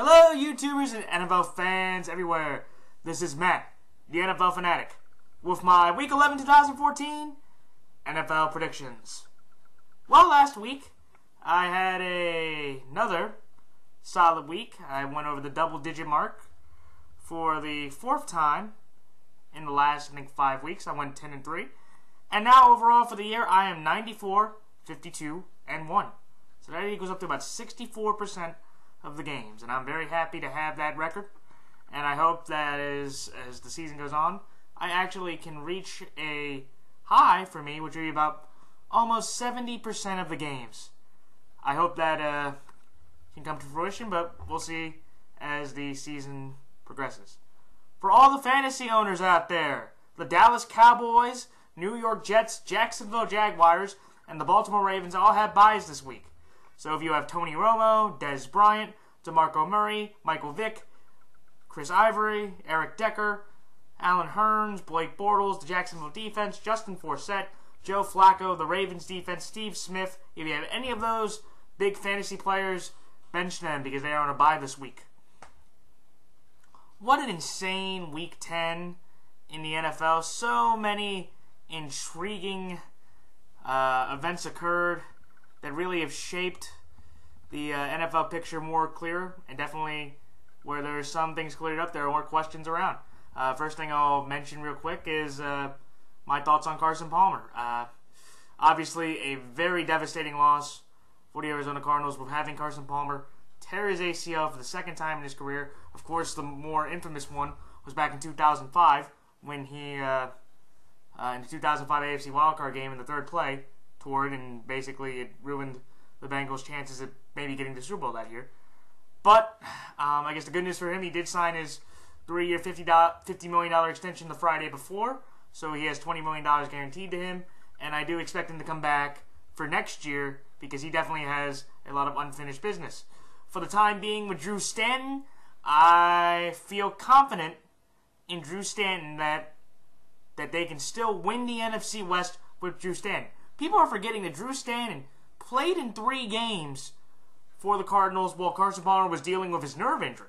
Hello, YouTubers and NFL fans everywhere. This is Matt, the NFL Fanatic, with my Week 11 2014 NFL predictions. Well, last week, I had another solid week. I went over the double-digit mark for the fourth time in the last, 5 weeks. I went 10-3. And now, overall, for the year, I am 94, 52, and 1. So that equals up to about 64% of the games, and I'm very happy to have that record, and I hope that as the season goes on, I actually can reach a high for me, which would be about almost 70% of the games. I hope that can come to fruition, but we'll see as the season progresses. For all the fantasy owners out there, the Dallas Cowboys, New York Jets, Jacksonville Jaguars, and the Baltimore Ravens all have byes this week. So if you have Tony Romo, Dez Bryant, DeMarco Murray, Michael Vick, Chris Ivory, Eric Decker, Alan Hearns, Blake Bortles, the Jacksonville defense, Justin Forsett, Joe Flacco, the Ravens defense, Steve Smith, if you have any of those big fantasy players, bench them because they are on a bye this week. What an insane Week 10 in the NFL. So many intriguing events occurred that really have shaped the NFL picture more clear, and definitely where there's some things cleared up, there are more questions around. First thing I'll mention real quick is my thoughts on Carson Palmer. Obviously, a very devastating loss for the Arizona Cardinals with having Carson Palmer tear his ACL for the second time in his career. Of course, the more infamous one was back in 2005 when he, in the 2005 AFC wildcard game in the third play, toward, and basically it ruined the Bengals' chances of maybe getting the Super Bowl that year. But I guess the good news for him, he did sign his 3-year, $50 million extension the Friday before, so he has $20 million guaranteed to him, and I do expect him to come back for next year because he definitely has a lot of unfinished business. For the time being with Drew Stanton, I feel confident in Drew Stanton that they can still win the NFC West with Drew Stanton. People are forgetting that Drew Stanton played in 3 games for the Cardinals while Carson Palmer was dealing with his nerve injury.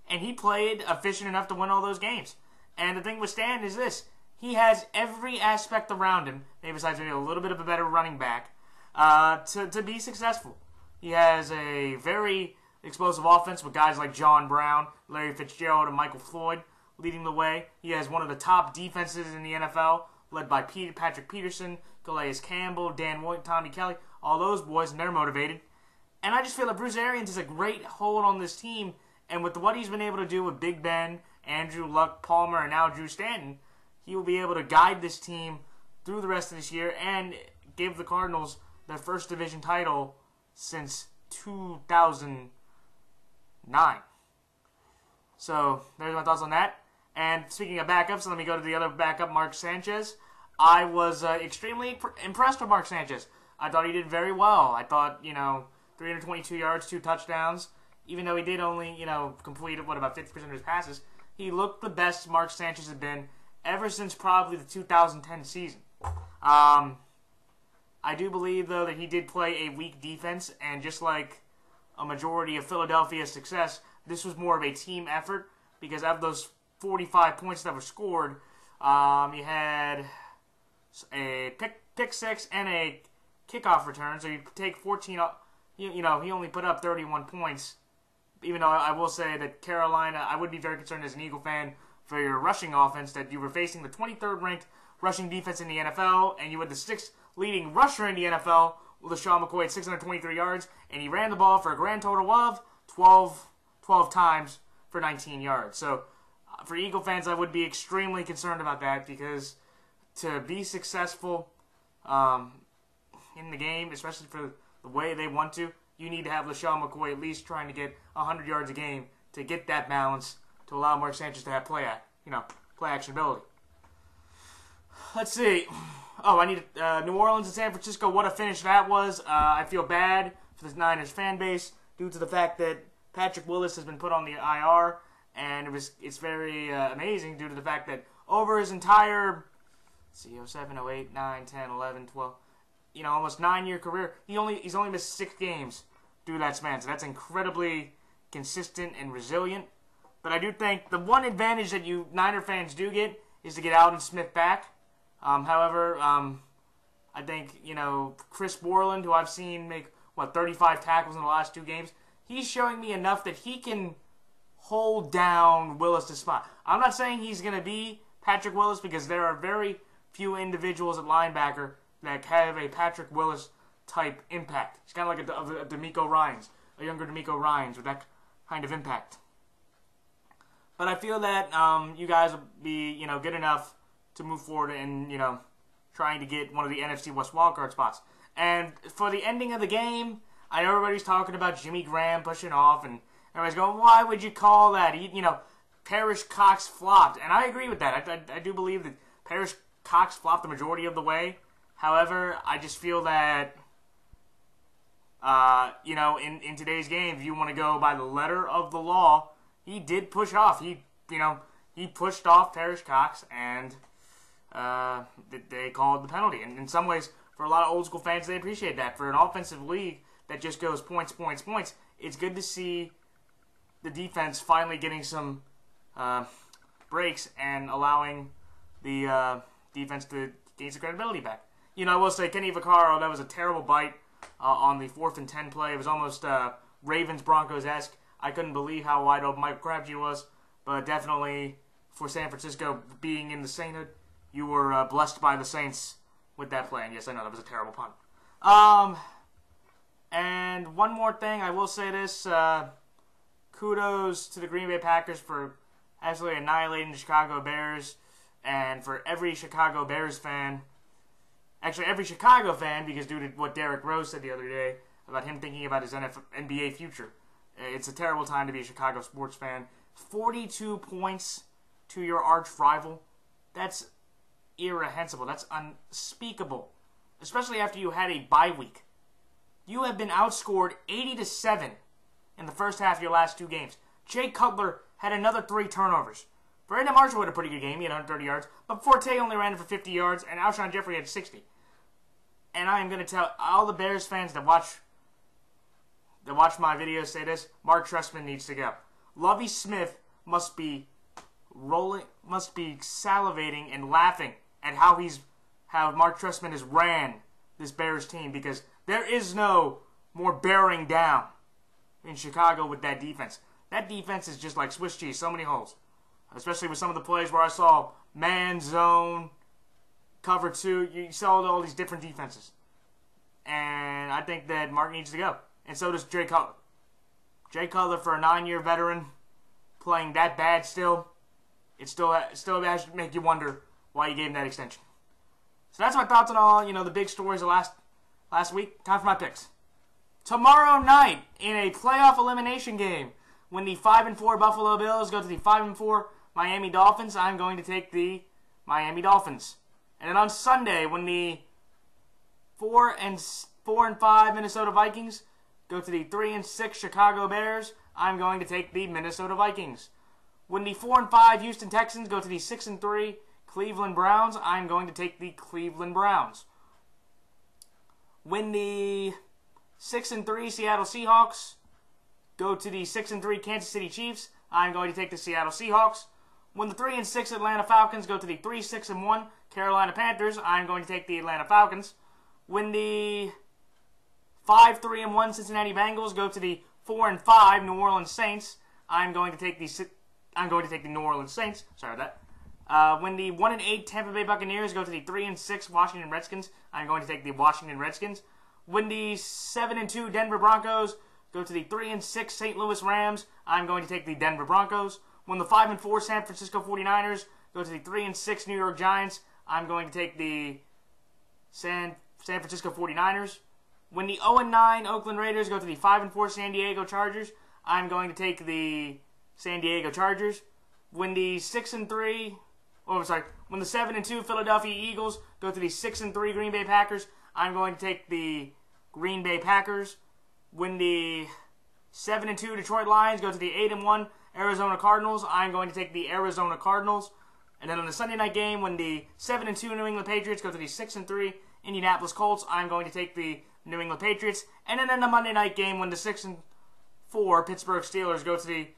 And he played efficient enough to win all those games. And the thing with Stanton is this. He has every aspect around him, maybe besides maybe a little bit of a better running back, to be successful. He has a very explosive offense with guys like John Brown, Larry Fitzgerald, and Michael Floyd leading the way. He has one of the top defenses in the NFL, led by Patrick Peterson, Calais Campbell, Dan White, Tommy Kelly, all those boys, and they're motivated. And I just feel that Bruce Arians has a great hold on this team, and with what he's been able to do with Big Ben, Andrew Luck, Palmer, and now Drew Stanton, he will be able to guide this team through the rest of this year and give the Cardinals their first division title since 2009. So, there's my thoughts on that. And speaking of backups, let me go to the other backup, Mark Sanchez. I was extremely impressed with Mark Sanchez. I thought he did very well. I thought, 322 yards, 2 touchdowns. Even though he did only, complete, about 50% of his passes, he looked the best Mark Sanchez had been ever since probably the 2010 season. I do believe, though, that he did play a weak defense, and just like a majority of Philadelphia's success, this was more of a team effort, because out of those 45 points that were scored, you had a pick 6 and a kickoff return, so you take 14 off. He only put up 31 points, even though I will say that Carolina, I would be very concerned as an Eagle fan for your rushing offense, that you were facing the 23rd ranked rushing defense in the NFL, and you had the 6th leading rusher in the NFL, LaShawn McCoy at 623 yards, and he ran the ball for a grand total of 12 times for 19 yards. So, for Eagle fans, I would be extremely concerned about that, because to be successful in the game, especially for the way they want to, you need to have LaShawn McCoy at least trying to get 100 yards a game to get that balance to allow Mark Sanchez to have play action ability. Let's see. Oh, I need New Orleans and San Francisco. What a finish that was. I feel bad for the Niners fan base due to the fact that Patrick Willis has been put on the IR, and it's very amazing due to the fact that over his entire 07, 08, 9, 10, 11, 12, almost 9-year career, he's only missed 6 games through that span. So that's incredibly consistent and resilient. But I do think the one advantage that you Niner fans do get is to get Alden Smith back. However, I think, Chris Borland, who I've seen make, 35 tackles in the last 2 games, he's showing me enough that he can hold down Willis to spot. I'm not saying he's going to be Patrick Willis because there are very few individuals at linebacker that have a Patrick Willis type impact. He's kind of like a D'Amico Ryans, a younger D'Amico Ryans with that kind of impact. But I feel that you guys will be, good enough to move forward and, trying to get one of the NFC West wildcard spots. And for the ending of the game, I know everybody's talking about Jimmy Graham pushing off, and everybody's going, why would you call that? Parrish Cox flopped. And I agree with that. I do believe that Parrish Cox flopped the majority of the way. However, I just feel that, in today's game, if you want to go by the letter of the law, he did push off. He pushed off Parrish Cox, and they called the penalty. And in some ways, for a lot of old school fans, they appreciate that. For an offensive league that just goes points, points, points, it's good to see the defense finally getting some breaks and allowing the defense to gain some credibility back. I will say, Kenny Vaccaro, that was a terrible bite on the 4th and 10 play. It was almost Ravens-Broncos-esque. I couldn't believe how wide open Michael Crabtree was, but definitely for San Francisco being in the sainthood, you were blessed by the Saints with that play. And yes, I know that was a terrible punt. And one more thing, I will say this. Kudos to the Green Bay Packers for absolutely annihilating the Chicago Bears, and for every Chicago Bears fan, actually every Chicago fan, because due to what Derrick Rose said the other day about him thinking about his NBA future, it's a terrible time to be a Chicago sports fan. 42 points to your arch rival. That's irrehensible. That's unspeakable. Especially after you had a bye week. You have been outscored 80-7 in the first half of your last 2 games. Jay Cutler had another 3 turnovers. Brandon Marshall had a pretty good game. He had 130 yards. But Forte only ran for 50 yards, and Alshon Jeffrey had 60. And I am going to tell all the Bears fans that watch my videos say this: Mark Trestman needs to go. Lovie Smith must be salivating and laughing at how Mark Trestman has ran this Bears team, because there is no more bearing down in Chicago with that defense. That defense is just like Swiss cheese, so many holes. Especially with some of the plays where I saw man, zone, cover 2. You saw all these different defenses. And I think that Mark needs to go. And so does Jay Cutler. Jay Cutler, for a 9-year veteran, playing that bad still, it still has to make you wonder why you gave him that extension. So that's my thoughts on all, the big stories of last week. Time for my picks. Tomorrow night, in a playoff elimination game, when the 5-4 Buffalo Bills go to the 5-4 Miami Dolphins, I'm going to take the Miami Dolphins. And then on Sunday, when the 4-5 Minnesota Vikings go to the 3-6 Chicago Bears, I'm going to take the Minnesota Vikings. When the 4-5 Houston Texans go to the 6-3 Cleveland Browns, I'm going to take the Cleveland Browns. When the 6-3 Seattle Seahawks go to the 6-3 Kansas City Chiefs, I'm going to take the Seattle Seahawks. When the 3-6 Atlanta Falcons go to the 3-6-1 Carolina Panthers, I'm going to take the Atlanta Falcons. When the 5-3-1 Cincinnati Bengals go to the 4-5 New Orleans Saints, I'm going to take the New Orleans Saints. Sorry about that. When the 1-8 Tampa Bay Buccaneers go to the 3-6 Washington Redskins, I'm going to take the Washington Redskins. When the 7-2 Denver Broncos go to the 3-6 St. Louis Rams, I'm going to take the Denver Broncos. When the 5-4 San Francisco 49ers go to the 3-6 New York Giants, I'm going to take the San Francisco 49ers. When the 0-9 Oakland Raiders go to the 5-4 San Diego Chargers, I'm going to take the San Diego Chargers. When the 7-2 Philadelphia Eagles go to the 6-3 Green Bay Packers, I'm going to take the Green Bay Packers. When the 7-2 Detroit Lions go to the 8-1 Arizona Cardinals, I'm going to take the Arizona Cardinals. And then on the Sunday night game, when the 7-2 New England Patriots go to the 6-3 Indianapolis Colts, I'm going to take the New England Patriots. And then in the Monday night game, when the 6-4 4 Pittsburgh Steelers go to the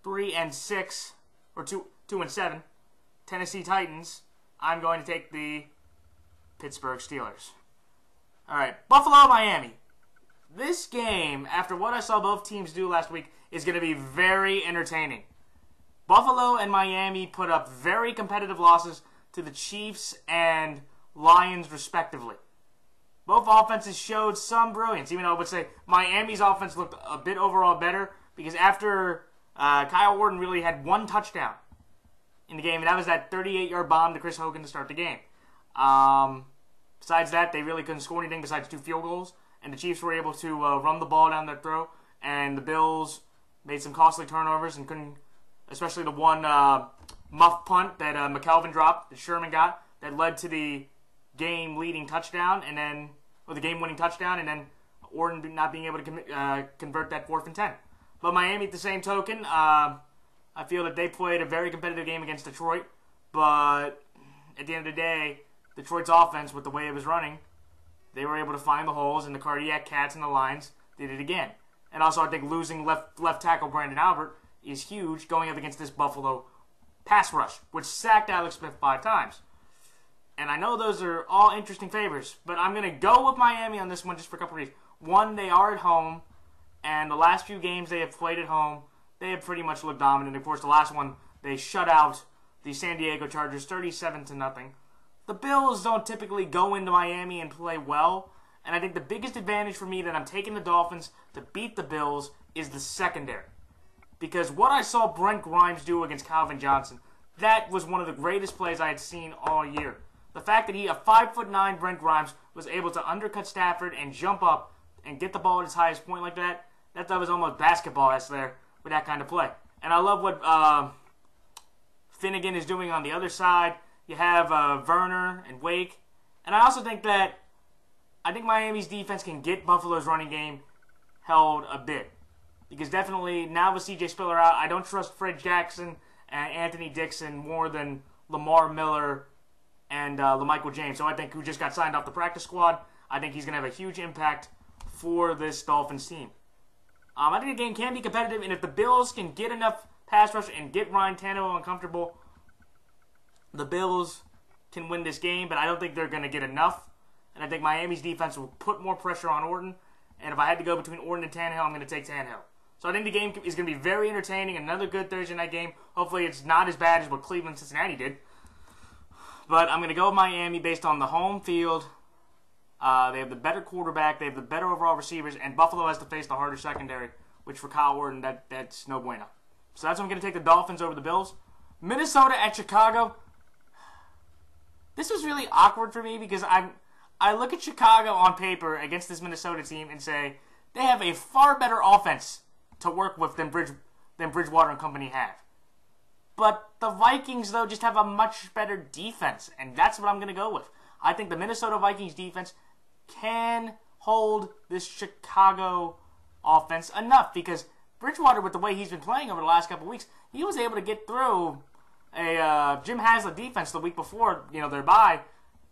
3-6 or 2-7 Tennessee Titans, I'm going to take the Pittsburgh Steelers. All right, Buffalo, Miami. This game, after what I saw both teams do last week, is going to be very entertaining. Buffalo and Miami put up very competitive losses to the Chiefs and Lions, respectively. Both offenses showed some brilliance, even though I would say Miami's offense looked a bit overall better because after Kyle Orton really had 1 touchdown in the game, and that was that 38-yard bomb to Chris Hogan to start the game. Besides that, they really couldn't score anything besides 2 field goals, and the Chiefs were able to run the ball down their throat, and the Bills made some costly turnovers and couldn't, especially the one muff punt that McKelvin dropped, that Sherman got, that led to the game-leading touchdown, and then, or the game-winning touchdown, and then Orton not being able to convert that 4th and 10. But Miami, at the same token, I feel that they played a very competitive game against Detroit, but at the end of the day, Detroit's offense, with the way it was running, they were able to find the holes, and the cardiac cats and the lines did it again. And also, I think losing left tackle Brandon Albert is huge going up against this Buffalo pass rush, which sacked Alex Smith 5 times. And I know those are all interesting favors, but I'm going to go with Miami on this one just for a couple reasons. One, they are at home, and the last few games they have played at home, they have pretty much looked dominant. Of course, the last one, they shut out the San Diego Chargers 37-0. The Bills don't typically go into Miami and play well, and I think the biggest advantage for me that I'm taking the Dolphins to beat the Bills is the secondary. Because what I saw Brent Grimes do against Calvin Johnson, that was one of the greatest plays I had seen all year. The fact that a 5'9" Brent Grimes was able to undercut Stafford and jump up and get the ball at its highest point like that was almost basketball-esque there with that kind of play. And I love what Finnegan is doing on the other side. You have Werner and Wake. And I also think that Miami's defense can get Buffalo's running game held a bit. Because definitely, now with C.J. Spiller out, I don't trust Fred Jackson and Anthony Dixon more than Lamar Miller and LaMichael James. So I think who just got signed off the practice squad, I think he's going to have a huge impact for this Dolphins team. I think the game can be competitive, and if the Bills can get enough pass rush and get Ryan Tannehill uncomfortable, the Bills can win this game, but I don't think they're going to get enough. And I think Miami's defense will put more pressure on Orton. And if I had to go between Orton and Tannehill, I'm going to take Tannehill. So I think the game is going to be very entertaining. Another good Thursday night game. Hopefully it's not as bad as what Cleveland Cincinnati did. But I'm going to go with Miami based on the home field. They have the better quarterback. They have the better overall receivers. And Buffalo has to face the harder secondary, which for Kyle Orton, that's no bueno. So that's why I'm going to take the Dolphins over the Bills. Minnesota at Chicago. This was really awkward for me because I look at Chicago on paper against this Minnesota team and say they have a far better offense to work with than Bridgewater and company have. But the Vikings, though, just have a much better defense, and that's what I'm going to go with. I think the Minnesota Vikings defense can hold this Chicago offense enough because Bridgewater, with the way he's been playing over the last couple of weeks, he was able to get through a Jim Haslett defense the week before, their bye,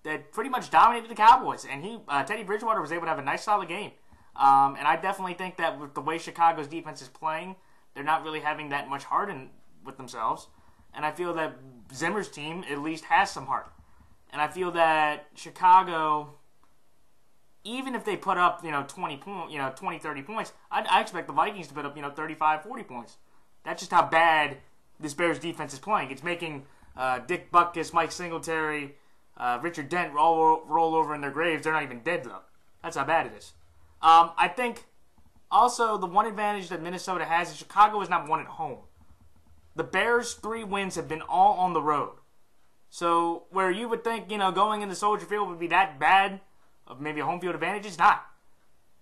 that pretty much dominated the Cowboys. And Teddy Bridgewater was able to have a nice, solid game. And I definitely think that with the way Chicago's defense is playing, they're not really having that much heart with themselves. And I feel that Zimmer's team at least has some heart. And I feel that Chicago, even if they put up 20, 30 points, I expect the Vikings to put up 35, 40 points. That's just how bad this Bears defense is playing. It's making Dick Butkus, Mike Singletary, Richard Dent roll over in their graves. They're not even dead, though. That's how bad it is. I think also the one advantage that Minnesota has is Chicago has not won at home. The Bears' 3 wins have been all on the road. So where you would think, going into Soldier Field would be that bad of maybe a home field advantage, it's not.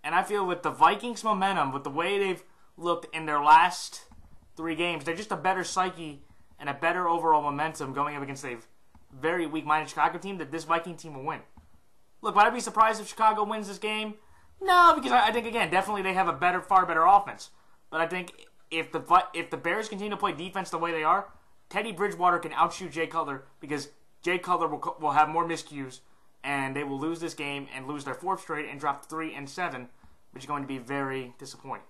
And I feel with the Vikings' momentum, with the way they've looked in their last 3 games, they're just a better psyche and a better overall momentum going up against a very weak-minded Chicago team that this Viking team will win. Look, would I be surprised if Chicago wins this game? No, because I think, again, definitely they have a far better offense. But I think if the Bears continue to play defense the way they are, Teddy Bridgewater can outshoot Jay Cutler because Jay Cutler will have more miscues, and they will lose this game and lose their 4th straight and drop 3-7, which is going to be very disappointing.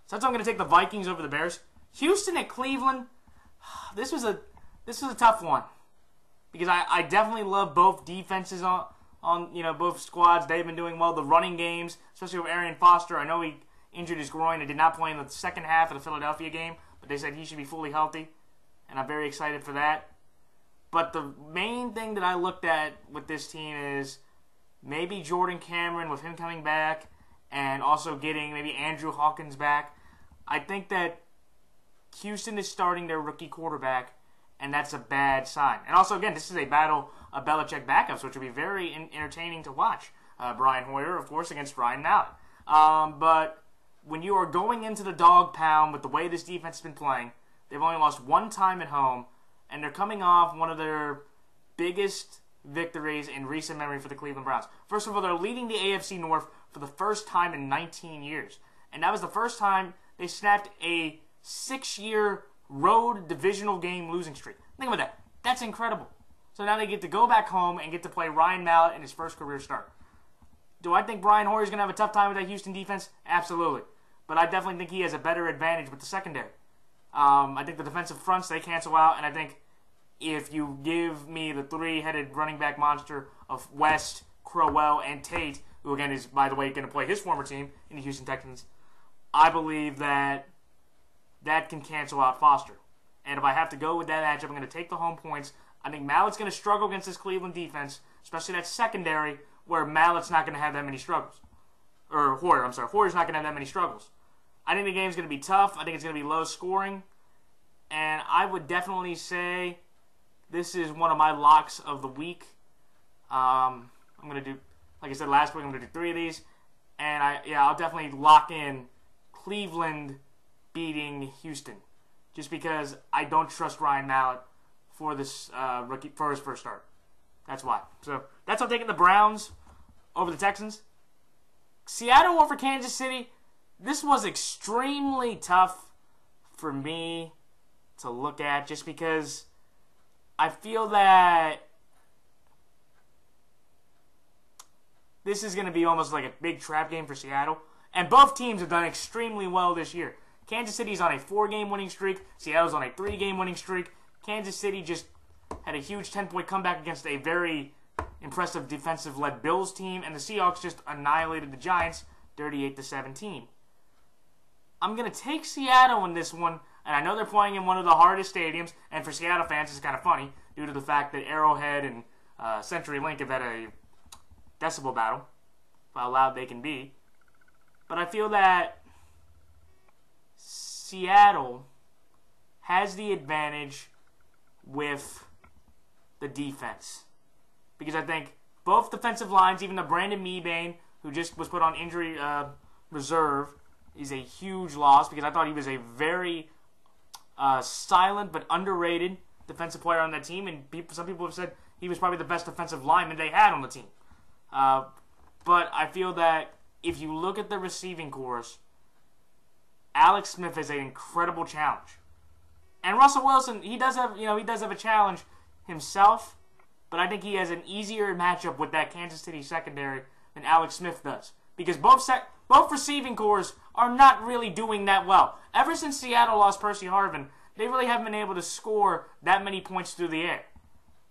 So that's why I'm going to take the Vikings over the Bears. Houston at Cleveland. This was a tough one because I definitely love both defenses on both squads. They've been doing well. The running games, especially with Arian Foster. I know he injured his groin and did not play in the second half of the Philadelphia game, but they said he should be fully healthy, and I'm very excited for that. But the main thing that I looked at with this team is maybe Jordan Cameron with him coming back and also getting maybe Andrew Hawkins back. I think that Houston is starting their rookie quarterback, and that's a bad sign. And also, again, this is a battle of Belichick backups, which will be very entertaining to watch. Brian Hoyer, of course, against Ryan Mallett. But when you are going into the dog pound with the way this defense has been playing, they've only lost one time at home, and they're coming off one of their biggest victories in recent memory for the Cleveland Browns. First of all, they're leading the AFC North for the first time in 19 years. And that was the first time they snapped a 6-year road divisional game losing streak. Think about that. That's incredible. So now they get to go back home and get to play Ryan Mallett in his first career start. Do I think Brian Hoyer is going to have a tough time with that Houston defense? Absolutely. But I definitely think he has a better advantage with the secondary. I think the defensive fronts, they cancel out, and I think if you give me the three-headed running back monster of West, Crowell, and Tate, who again is, by the way, going to play his former team in the Houston Texans, I believe that can cancel out Foster. And if I have to go with that matchup, I'm going to take the home points. I think Mallett's going to struggle against this Cleveland defense, especially that secondary, where Mallett's not going to have that many struggles. Or Hoyer, I'm sorry. Hoyer's not going to have that many struggles. I think the game's going to be tough. I think it's going to be low scoring. And I would definitely say this is one of my locks of the week. I'm going to do, like I said last week, I'm going to do 3 of these. And I'll definitely lock in Cleveland beating Houston, just because I don't trust Ryan Mallett for this rookie for his first start. That's why. So that's why I'm taking the Browns over the Texans. Seattle over Kansas City. This was extremely tough for me to look at, just because I feel that this is going to be almost like a big trap game for Seattle. And both teams have done extremely well this year. Kansas City's on a 4-game winning streak. Seattle's on a 3-game winning streak. Kansas City just had a huge 10-point comeback against a very impressive defensive-led Bills team. And the Seahawks just annihilated the Giants 38-17. I'm going to take Seattle in this one. And I know they're playing in one of the hardest stadiums. And for Seattle fans, it's kind of funny due to the fact that Arrowhead and CenturyLink have had a decibel battle, how loud they can be. But I feel that Seattle has the advantage with the defense, because I think both defensive lines, even though Brandon Mebane, who just was put on injury reserve, is a huge loss, because I thought he was a very silent but underrated defensive player on that team, and some people have said he was probably the best defensive lineman they had on the team. But I feel that if you look at the receiving corps, Alex Smith is an incredible challenge. And Russell Wilson, he does have a challenge himself, but I think he has an easier matchup with that Kansas City secondary than Alex Smith does, because both receiving corps are not really doing that well. Ever since Seattle lost Percy Harvin, they really haven't been able to score that many points through the air.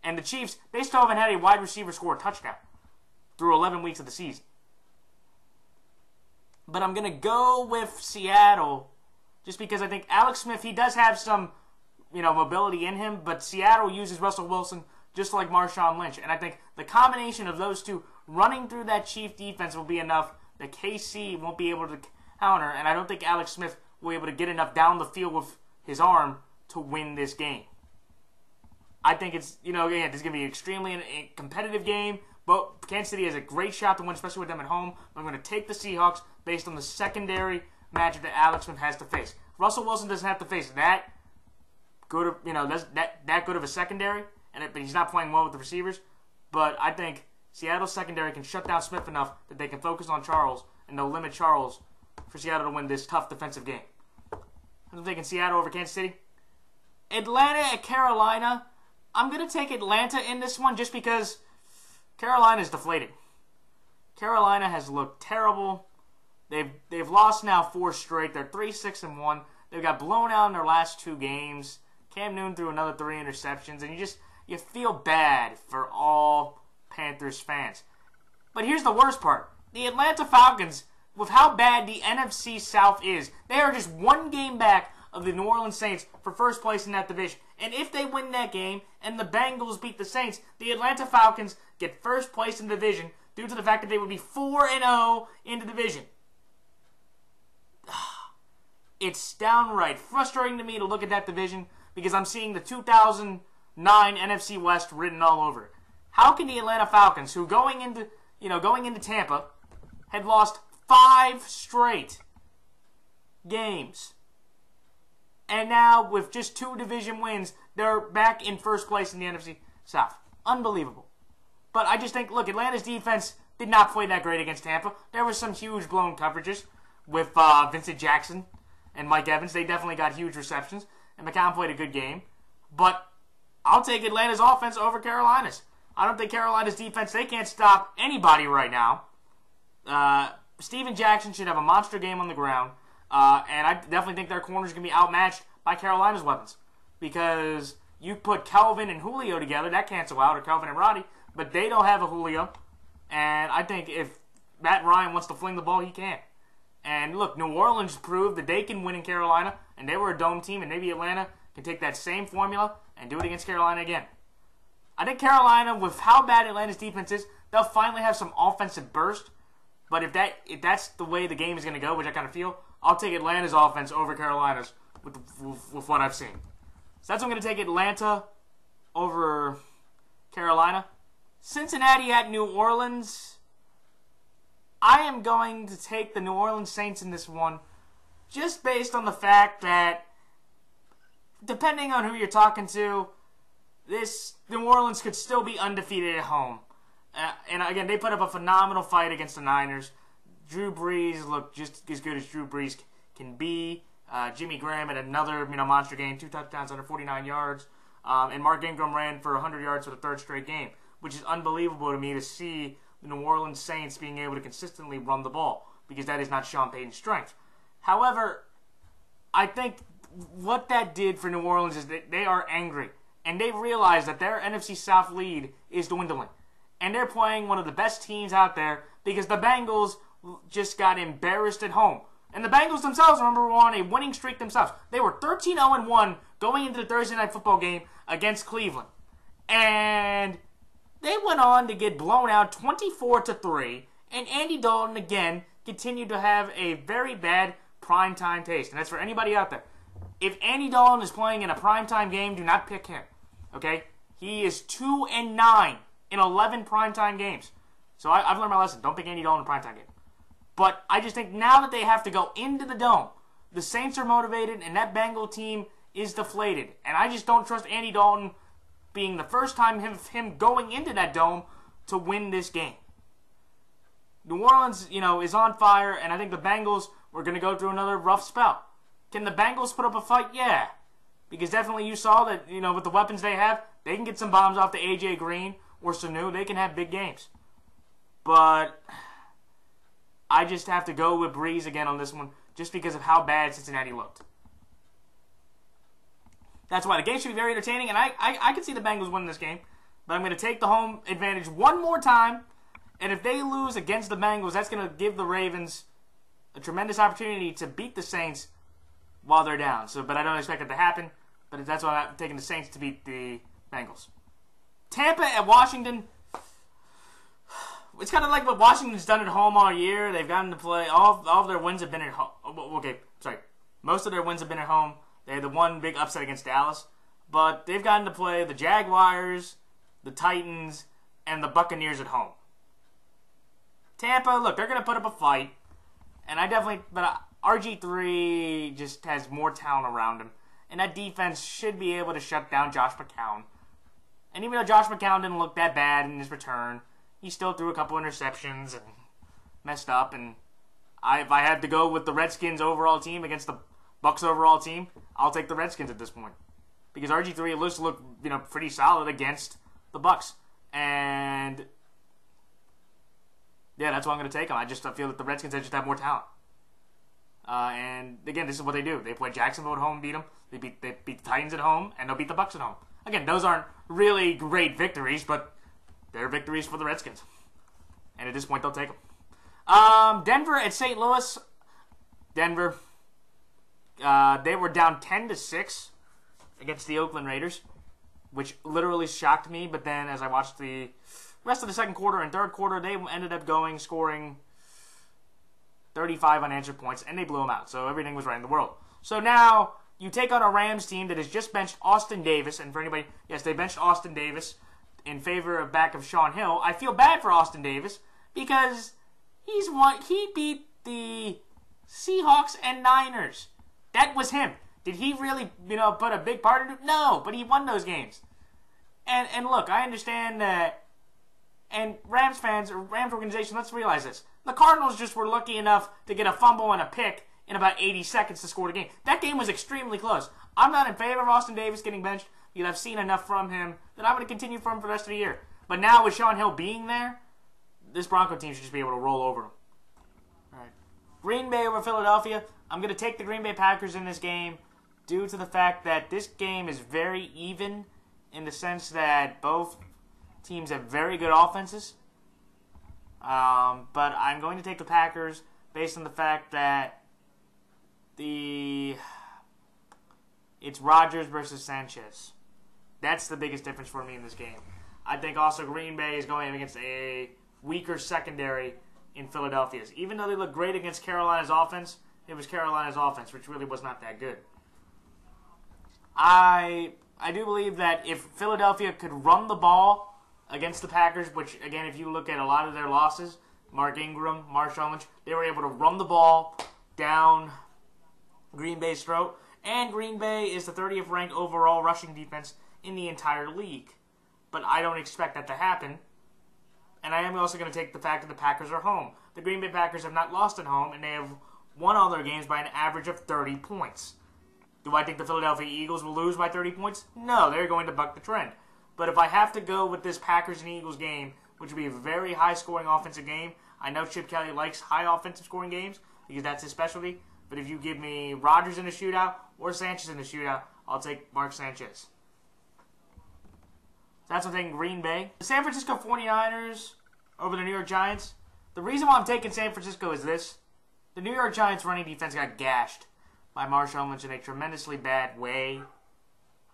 And the Chiefs, they still haven't had a wide receiver score a touchdown through 11 weeks of the season. But I'm going to go with Seattle just because I think Alex Smith, he does have some, mobility in him, but Seattle uses Russell Wilson just like Marshawn Lynch. And I think the combination of those two running through that Chief defense will be enough that KC won't be able to counter, and I don't think Alex Smith will be able to get enough down the field with his arm to win this game. I think it's, again, this is going to be extremely a competitive game, but Kansas City has a great shot to win, especially with them at home. I'm going to take the Seahawks based on the secondary matchup that Alex Smith has to face. Russell Wilson doesn't have to face that good of, that good of a secondary, but he's not playing well with the receivers. But I think Seattle's secondary can shut down Smith enough that they can focus on Charles, and they'll limit Charles for Seattle to win this tough defensive game. I'm taking Seattle over Kansas City. Atlanta at Carolina. I'm going to take Atlanta in this one just because Carolina is deflated. Carolina has looked terrible They've lost now 4 straight. They're 3-6-1. They got blown out in their last 2 games. Cam Newton threw another 3 interceptions, and you feel bad for all Panthers fans. But here's the worst part. The Atlanta Falcons, with how bad the NFC South is, they are just 1 game back of the New Orleans Saints for first place in that division. And if they win that game and the Bengals beat the Saints, the Atlanta Falcons get first place in the division due to the fact that they would be 4-0 in the division. It's downright frustrating to me to look at that division because I'm seeing the 2009 NFC West written all over it. How can the Atlanta Falcons, who going into Tampa, had lost 5 straight games, and now with just 2 division wins, they're back in first place in the NFC South? Unbelievable. But I just think, look, Atlanta's defense did not play that great against Tampa. There were some huge blown coverages with Vincent Jackson and Mike Evans. They definitely got huge receptions, and McCown played a good game. But I'll take Atlanta's offense over Carolina's. I don't think Carolina's defense, they can't stop anybody right now. Steven Jackson should have a monster game on the ground. And I definitely think their corners are going to be outmatched by Carolina's weapons. Because you put Kelvin and Julio together, that cancel out, or Kelvin and Roddy, but they don't have a Julio. And I think if Matt Ryan wants to fling the ball, he can. And look, New Orleans proved that they can win in Carolina, and they were a dome team, and maybe Atlanta can take that same formula and do it against Carolina again. I think Carolina, with how bad Atlanta's defense is, they'll finally have some offensive burst. But if that's the way the game is going to go, which I kind of feel, I'll take Atlanta's offense over Carolina's with what I've seen. So that's why I'm going to take Atlanta over Carolina. Cincinnati at New Orleans. I am going to take the New Orleans Saints in this one just based on the fact that, depending on who you're talking to, this New Orleans could still be undefeated at home. And again, they put up a phenomenal fight against the Niners. Drew Brees looked just as good as Drew Brees can be. Jimmy Graham had another monster game, 2 touchdowns, 149 yards. And Mark Ingram ran for 100 yards for the 3rd straight game, which is unbelievable to me to see the New Orleans Saints being able to consistently run the ball, because that is not Sean Payton's strength. However, I think what that did for New Orleans is that they are angry, and they realize that their NFC South lead is dwindling. And they're playing one of the best teams out there because the Bengals just got embarrassed at home. And the Bengals themselves, remember, were on a winning streak themselves. They were 13-0-1 going into the Thursday Night Football game against Cleveland. And they went on to get blown out 24-3. And Andy Dalton, again, continued to have a very bad primetime taste. And that's for anybody out there. If Andy Dalton is playing in a primetime game, do not pick him. Okay? He is 2-9 in 11 primetime games. So I've learned my lesson. Don't pick Andy Dalton in a primetime game. But I just think now that they have to go into the dome, the Saints are motivated and that Bengal team is deflated. And I just don't trust Andy Dalton being the first time him going into that dome to win this game. New Orleans, is on fire, and I think the Bengals were going to go through another rough spell. Can the Bengals put up a fight? Yeah. Because definitely you saw that, with the weapons they have, they can get some bombs off to A.J. Green or Sanu. They can have big games. But I just have to go with Breeze again on this one just because of how bad Cincinnati looked. That's why the game should be very entertaining, and I can see the Bengals winning this game. But I'm going to take the home advantage one more time, and if they lose against the Bengals, that's going to give the Ravens a tremendous opportunity to beat the Saints while they're down. But I don't expect it to happen, but that's why I'm taking the Saints to beat the Bengals. Tampa at Washington. It's kind of like what Washington's done at home all year. They've gotten to play. All of their wins have been at home. Most of their wins have been at home. They had the one big upset against Dallas. But they've gotten to play the Jaguars, the Titans, and the Buccaneers at home. Tampa, look, they're going to put up a fight. And but RG3 just has more talent around him. And that defense should be able to shut down Josh McCown. And even though Josh McCown didn't look that bad in his return, he still threw a couple interceptions and messed up. And if I had to go with the Redskins overall team against the Bucs overall team, I'll take the Redskins at this point. Because RG3 looks to look pretty solid against the Bucs. And yeah, that's why I'm going to take them. I feel that the Redskins just have more talent. And again, this is what they do. They play Jacksonville at home and beat them. They beat the Titans at home, and they'll beat the Bucs at home. Again, those aren't really great victories, but they're victories for the Redskins. And at this point, they'll take them. Denver at St. Louis. Denver. They were down 10-6 against the Oakland Raiders, which literally shocked me. But then as I watched the rest of the second quarter and third quarter, they ended up scoring 35 unanswered points, and they blew them out. So everything was right in the world. So now you take on a Rams team that has just benched Austin Davis. And for anybody, yes, they benched Austin Davis in favor of back of Sean Hill. I feel bad for Austin Davis because he beat the Seahawks and Niners. That was him. Did he really, put a big part into it? No, but he won those games. And look, I understand that. And Rams fans, or Rams organization, let's realize this. The Cardinals just were lucky enough to get a fumble and a pick in about 80 seconds to score the game. That game was extremely close. I'm not in favor of Austin Davis getting benched because I've seen enough from him that I'm going to continue for him for the rest of the year. But now with Sean Hill being there, this Bronco team should just be able to roll over him. All right. Green Bay over Philadelphia. I'm going to take the Green Bay Packers in this game due to the fact that this game is very even in the sense that both teams have very good offenses. But I'm going to take the Packers based on the fact that it's Rodgers versus Sanchez. That's the biggest difference for me in this game. I think also Green Bay is going against a weaker secondary in Philadelphia's. Even though they look great against Carolina's offense, it was Carolina's offense, which really was not that good. I do believe that if Philadelphia could run the ball against the Packers, which, again, if you look at a lot of their losses, Mark Ingram, Marshawn Lynch, they were able to run the ball down Green Bay's throat. And Green Bay is the 30th ranked overall rushing defense in the entire league. But I don't expect that to happen. And I am also going to take the fact that the Packers are home. The Green Bay Packers have not lost at home, and they have won all their games by an average of 30 points. Do I think the Philadelphia Eagles will lose by 30 points? No, they're going to buck the trend. But if I have to go with this Packers and Eagles game, which will be a very high-scoring offensive game, I know Chip Kelly likes high offensive scoring games because that's his specialty. But if you give me Rodgers in a shootout or Sanchez in a shootout, I'll take Mark Sanchez. So that's what I'm taking Green Bay. The San Francisco 49ers over the New York Giants. The reason why I'm taking San Francisco is this. The New York Giants running defense got gashed by Marshawn Lynch in a tremendously bad way.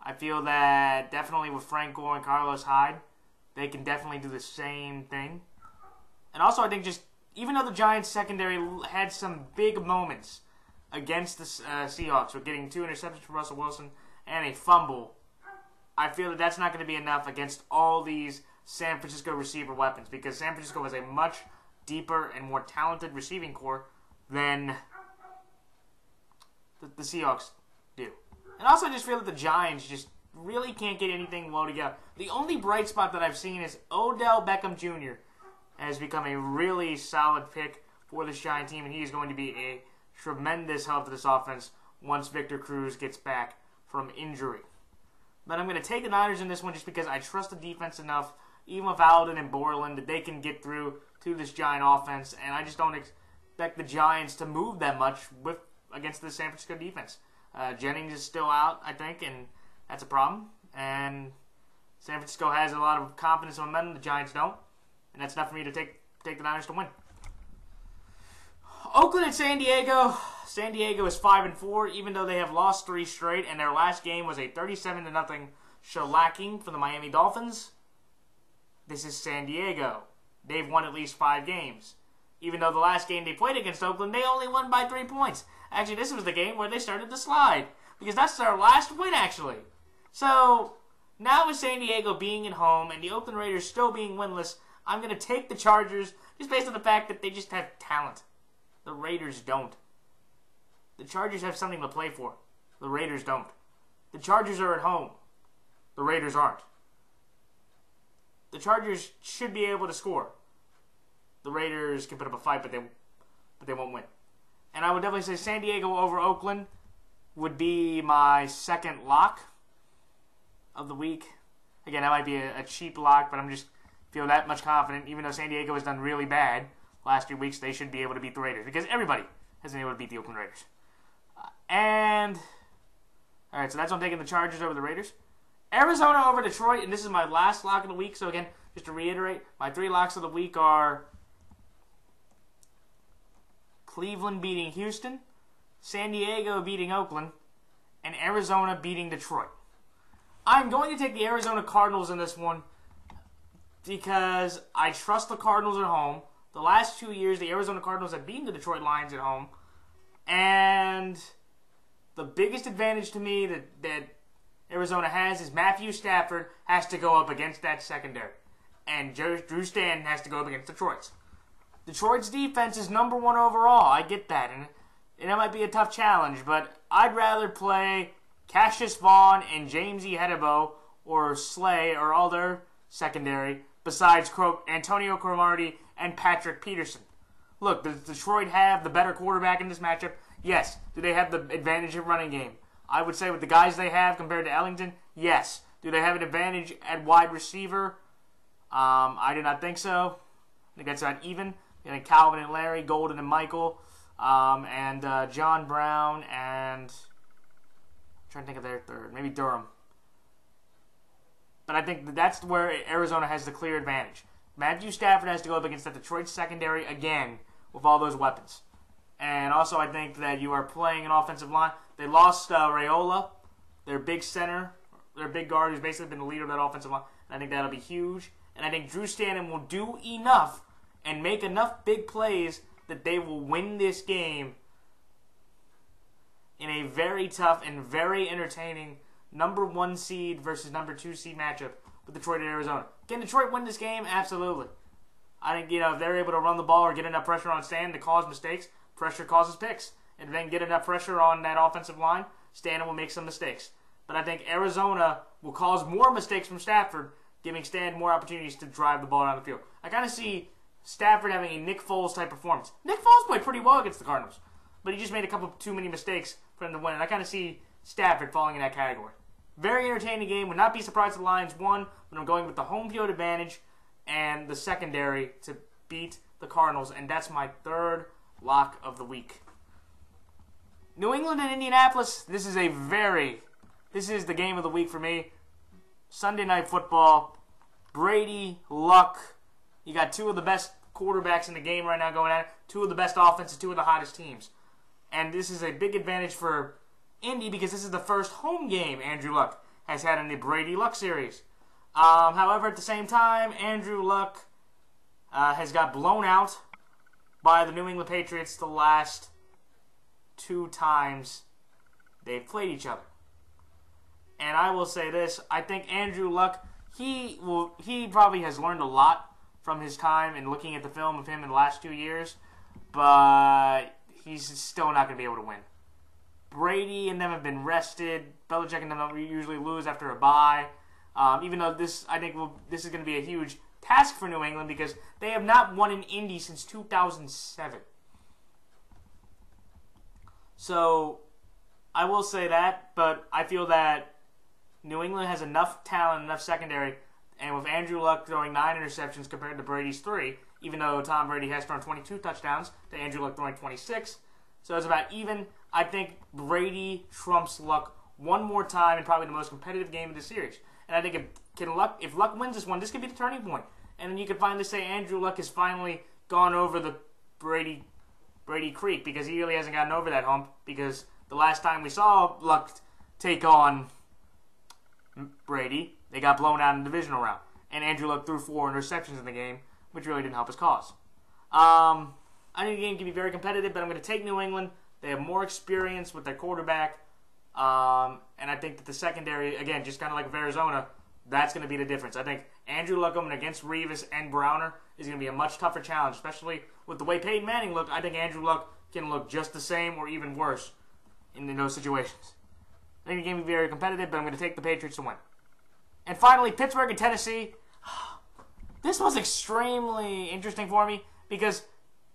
I feel that definitely with Frank Gore and Carlos Hyde, they can definitely do the same thing. And also I think just, even though the Giants secondary had some big moments against the Seahawks with getting 2 interceptions from Russell Wilson and a fumble, I feel that that's not going to be enough against all these San Francisco receiver weapons because San Francisco has a much deeper and more talented receiving core than the Seahawks do. And also I just feel that the Giants just really can't get anything low together. The only bright spot that I've seen is Odell Beckham Jr. has become a really solid pick for this Giant team, and he is going to be a tremendous help to this offense once Victor Cruz gets back from injury. But I'm going to take the Niners in this one just because I trust the defense enough, even with Alden and Borland, that they can get through to this Giant offense, and I just don't expect the Giants to move that much against the San Francisco defense. Jennings is still out, I think, and that's a problem. And San Francisco has a lot of confidence and momentum. The Giants don't. And that's enough for me to take the Niners to win. Oakland and San Diego. San Diego is 5-4, even though they have lost 3 straight, and their last game was a 37-0 shellacking for the Miami Dolphins. This is San Diego. They've won at least 5 games. Even though the last game they played against Oakland, they only won by 3 points. Actually, this was the game where they started to slide, because that's their last win, actually. So, now with San Diego being at home and the Oakland Raiders still being winless, I'm going to take the Chargers just based on the fact that they just have talent. The Raiders don't. The Chargers have something to play for. The Raiders don't. The Chargers are at home. The Raiders aren't. The Chargers should be able to score. The Raiders can put up a fight, but they won't win. And I would definitely say San Diego over Oakland would be my second lock of the week. Again, that might be a cheap lock, but I'm just feel that much confident. Even though San Diego has done really bad last few weeks, they should be able to beat the Raiders. Because everybody has been able to beat the Oakland Raiders. All right, so that's on taking the Chargers over the Raiders. Arizona over Detroit, and this is my last lock of the week. So again, just to reiterate, my 3 locks of the week are Cleveland beating Houston, San Diego beating Oakland, and Arizona beating Detroit. I'm going to take the Arizona Cardinals in this one because I trust the Cardinals at home. The last 2 years, the Arizona Cardinals have beaten the Detroit Lions at home. And the biggest advantage to me that Arizona has is Matthew Stafford has to go up against that secondary. And Drew Stanton has to go up against Detroit's. Detroit's defense is number 1 overall. I get that. And it might be a tough challenge, but I'd rather play Cassius Vaughn and James E. Hedebo or Slay or all their secondary besides Antonio Cromartie and Patrick Peterson. Look, does Detroit have the better quarterback in this matchup? Yes. Do they have the advantage in running game? I would say with the guys they have compared to Ellington, yes. Do they have an advantage at wide receiver? I do not think so. I think that's about even. And Calvin and Larry, Golden and Michael, and John Brown, and I'm trying to think of their third. Maybe Durham. But I think that's where Arizona has the clear advantage. Matthew Stafford has to go up against the Detroit secondary again with all those weapons. And also I think that you are playing an offensive line. They lost Raiola, their big center, their big guard, who's basically been the leader of that offensive line. And I think that'll be huge. And I think Drew Stanton will do enough and make enough big plays that they will win this game in a very tough and very entertaining number 1 seed versus number 2 seed matchup with Detroit and Arizona. Can Detroit win this game? Absolutely. I think, if they're able to run the ball or get enough pressure on Stanton to cause mistakes, pressure causes picks. And then get enough pressure on that offensive line, Stanton will make some mistakes. But I think Arizona will cause more mistakes from Stafford, giving Stanton more opportunities to drive the ball down the field. I kind of see Stafford having a Nick Foles type performance. Nick Foles played pretty well against the Cardinals, but he just made a couple too many mistakes for him to win. And I kind of see Stafford falling in that category. Very entertaining game. Would not be surprised if the Lions won, but I'm going with the home field advantage and the secondary to beat the Cardinals, and that's my 3rd lock of the week. New England and Indianapolis, this is the game of the week for me. Sunday Night Football, Brady, Luck. You got 2 of the best quarterbacks in the game right now going at it. 2 of the best offenses, 2 of the hottest teams. And this is a big advantage for Indy because this is the first home game Andrew Luck has had in the Brady-Luck series. However, at the same time, Andrew Luck has got blown out by the New England Patriots the last 2 times they've played each other. And I will say this, I think Andrew Luck, he probably has learned a lot from his time and looking at the film of him in the last 2 years, but he's still not going to be able to win. Brady and them have been rested. Belichick and them don't usually lose after a bye. Even though this is going to be a huge task for New England because they have not won in Indy since 2007. So, I will say that, but I feel that New England has enough talent, enough secondary, and with Andrew Luck throwing 9 interceptions compared to Brady's 3, even though Tom Brady has thrown 22 touchdowns to Andrew Luck throwing 26, so it's about even. I think Brady trumps Luck one more time in probably the most competitive game of the series. And I think if Luck wins this one, this could be the turning point. And then you could finally say Andrew Luck has finally gone over the Brady Creek because he really hasn't gotten over that hump because the last time we saw Luck take on Brady, they got blown out in the divisional round. And Andrew Luck threw 4 interceptions in the game, which really didn't help his cause. I think the game can be very competitive, but I'm going to take New England. They have more experience with their quarterback. And I think that the secondary, again, just kind of like with Arizona, that's going to be the difference. I think Andrew Luck going against Revis and Browner is going to be a much tougher challenge, especially with the way Peyton Manning looked. I think Andrew Luck can look just the same or even worse in those situations. I think the game will be very competitive, but I'm going to take the Patriots to win. And finally, Pittsburgh and Tennessee. This was extremely interesting for me because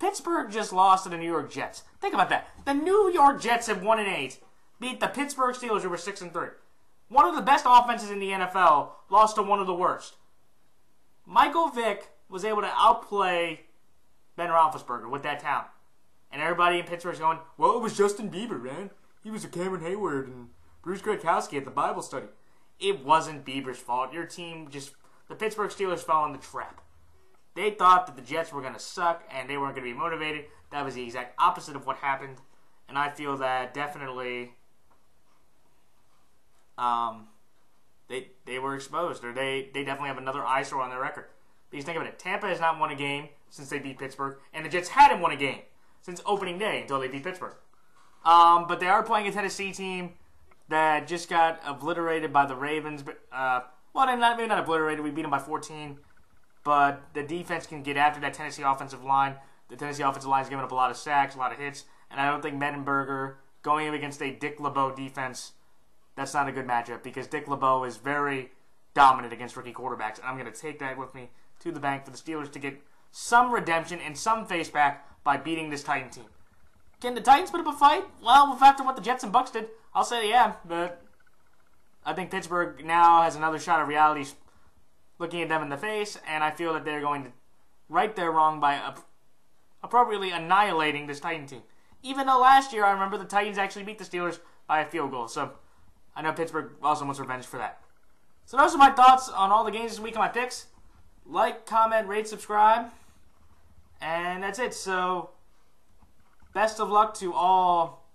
Pittsburgh just lost to the New York Jets. Think about that. The New York Jets have 1-8, beat the Pittsburgh Steelers who were 6-3. One of the best offenses in the NFL lost to one of the worst. Michael Vick was able to outplay Ben Roethlisberger with that talent. And everybody in Pittsburgh's going, well, it was Justin Bieber, man. He was a Cameron Hayward and Bruce Gronkowski at the Bible study. It wasn't Bieber's fault. Your team the Pittsburgh Steelers fell in the trap. They thought that the Jets were going to suck and they weren't going to be motivated. That was the exact opposite of what happened. And I feel that definitely they were exposed, or they definitely have another eyesore on their record. Because think of it, Tampa has not won a game since they beat Pittsburgh, and the Jets hadn't won a game since opening day until they beat Pittsburgh. But they are playing a Tennessee team that just got obliterated by the Ravens. Well, maybe not obliterated. We beat them by 14. But the defense can get after that Tennessee offensive line. The Tennessee offensive line is giving up a lot of sacks, a lot of hits, and I don't think Mettenberger going up against a Dick LeBeau defense, that's not a good matchup because Dick LeBeau is very dominant against rookie quarterbacks, and I'm going to take that with me to the bank for the Steelers to get some redemption and some face back by beating this Titan team. Can the Titans put up a fight? Well, after what the Jets and Bucks did, I'll say yeah, but I think Pittsburgh now has another shot at reality looking at them in the face, and I feel that they're going to right their wrong by appropriately annihilating this Titan team. Even though last year, I remember the Titans actually beat the Steelers by a field goal, so I know Pittsburgh also wants revenge for that. So those are my thoughts on all the games this week on my picks. Like, comment, rate, subscribe, and that's it. So best of luck to all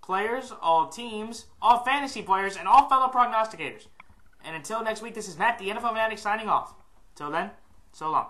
players, all teams, all fantasy players, and all fellow prognosticators. And until next week, this is Matt, the NFL Fanatic, signing off. Till then, so long.